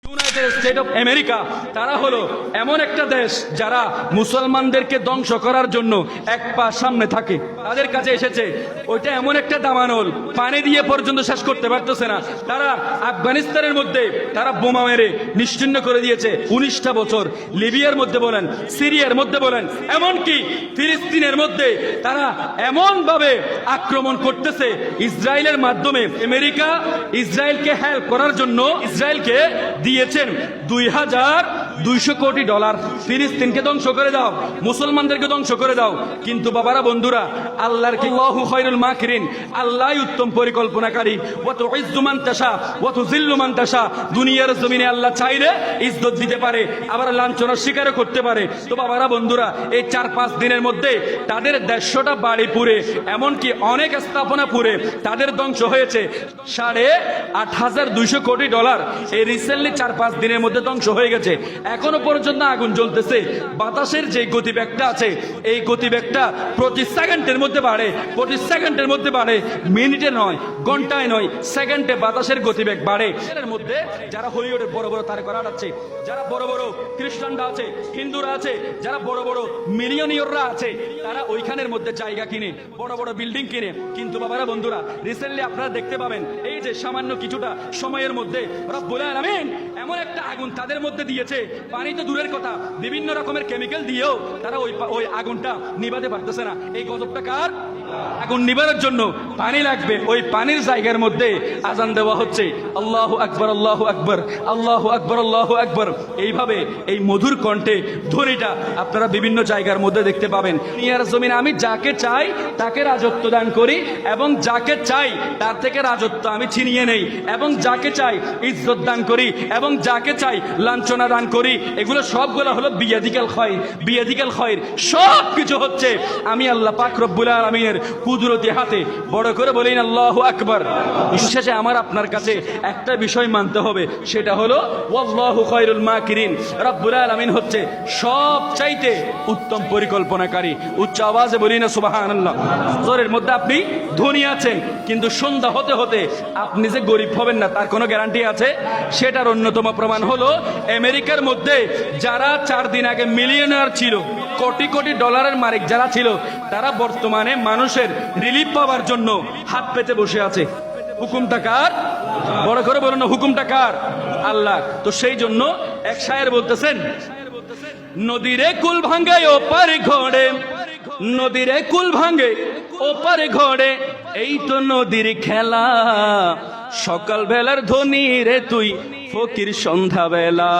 United state of America তারা হলো এমন একটা দেশ যারা মুসলমানদেরকে ধ্বংস করার জন্য এক পা সামনে থাকে। তাদের কাছে এসেছে ওইটা এমন একটা দামানল, পানি দিয়ে পর্যন্ত শেষ করতে পারতেছে না। তারা আফগানিস্তানের মধ্যে তারা বোমা মেরে নিশ্চিহ্ন করে দিয়েছে 19টা বছর। লিবিয়ার মধ্যে বলেন, সিরিয়ার মধ্যে বলেন, এমনকি ফিলিস্তিনের মধ্যে তারা এমন ভাবে আক্রমণ করতেছে ইসরায়েলের মাধ্যমে। আমেরিকা ইসরায়েলকে হেল্প করার জন্য ইসরায়েলকে দিয়েছেন $2200 কোটি। ফিলিস্তিনকে ধ্বংস করে দাও, মুসলমানদেরকে ধ্বংস করে দাও। কিন্তু বাবারা, বন্ধুরা, আল্লাহর কি আল্লাহু খায়রুল মাকিরিন, আল্লাহই উত্তম পরিকল্পনাকারী। ওয়া তুইজ্জু মান তাশা ওয়া তুযিল্লু মান তাশা। দুনিয়ার জমিনে আল্লাহ চাইলে ইজ্জত দিতে পারে, আবার লাঞ্ছনার শিকারও করতে পারে। তো বাবারা, বন্ধুরা, এই 4-5 দিনের মধ্যে তাদের 150টা বাড়ি পুড়ে, এমনকি অনেক স্থাপনা পুড়ে তাদের ধ্বংস হয়েছে। $8,200 কোটি এই রিসেন্টলি 4-5 দিনের মধ্যে ধ্বংস হয়ে গেছে। এখনো পর্যন্ত আগুন জ্বলতেছে। বাতাসের যে গতিবেগটা আছে, এই গতিবেগটা প্রতি সেকেন্ডের মধ্যে বাড়ে, প্রতি সেকেন্ডের মধ্যে বাড়ে। মিনিটে নয়, ঘন্টায় নয়, সেকেন্ডে বাতাসের গতিবেগ বাড়ে। এর মধ্যে যারা হলিউডের বড় বড় তারকা আছে, যারা বড় বড় খ্রিস্টানরা আছে, হিন্দুরা আছে, যারা বড় বড় মিলিয়নিয়ররা আছে, তারা ওইখানের মধ্যে জায়গা কিনে, বড় বড় বিল্ডিং কিনে। কিন্তু বাবারা, বন্ধুরা, রিসেন্টলি আপনারা দেখতে পাবেন এই যে সামান্য কিছুটা সময়ের মধ্যে রব্বুল আলামিন এমন একটা আগুন তাদের মধ্যে দিয়েছে, পানি তো দূরের কথা, বিভিন্ন রকমের কেমিক্যাল দিয়েও তারা ওই আগুনটা নিভাতে পারতেছে না। এই গজবটা কার? আগুন নিভানোর জন্য পানি লাগবে। ওই পানির জায়গার মধ্যে আজান দেওয়া হচ্ছে, আল্লাহু আকবার, আল্লাহু আকবার, আল্লাহু আকবার, আল্লাহু আকবার। এইভাবে এই মধুর কণ্ঠে ধ্বনিটা আপনারা বিভিন্ন জায়গার মধ্যে দেখতে পাবেন। দুনিয়ার জমিনে আমি যাকে চাই তাকে রাজত্ব দান করি, এবং যাকে চাই তার থেকে রাজত্ব আমি ছিনিয়ে নেই, এবং যাকে চাই ইজ্জত দান করি, এবং যাকে চাই লাঞ্ছনা দান করি। এগুলো সবগুলো হলো বিয়াদিকাল খায়র, বিয়াদিকাল খায়র। সব কিছু হচ্ছে আমি আল্লাহ পাক রব্বুল আলামিনের কুদরতি হাতে। বড় করে বলেন আল্লাহু আকবার। শেষে আমার আপনার কাছে একটা বিষয় মানতে হবে, সেটা হলো ওয়াল্লাহু খায়রুল মাকিরিন। রব্বুল আলামিন হচ্ছে সবচাইতে উত্তম পরিকল্পনাকারী। উচ্চ আওয়াজে বলি না সুবহানাল্লাহ। জোরের মধ্যে আপনি ধনী আছেন, কিন্তু সন্ধ্যা হতে হতে আপনি যে গরিব হবেন না তার কোনো গ্যারান্টি আছে? সেটার অন্যতম প্রমাণ হলো আমেরিকার মধ্যে যারা 4 দিন আগে মিলিয়নার ছিল, কোটি কোটি ডলারের মালিক যারা ছিল, তারা বর্তমানে মানুষের রিলিফ পাওয়ার জন্য হাত পেতে বসে আছে। হুকুমটা কার? বড় করে বলুন না, হুকুমটা কার? আল্লাহ। তো সেই জন্য এক শায়ের বলতেছেন, নদীরে কুল ভাঙ্গে ওপারে ঘোড়ে, নদীরে কুল ভাঙ্গে ওপারে ঘোড়ে, এই তো নদীর খেলা, সকাল বেলার ধনী রে তুই ফকির সন্ধ্যা বেলা।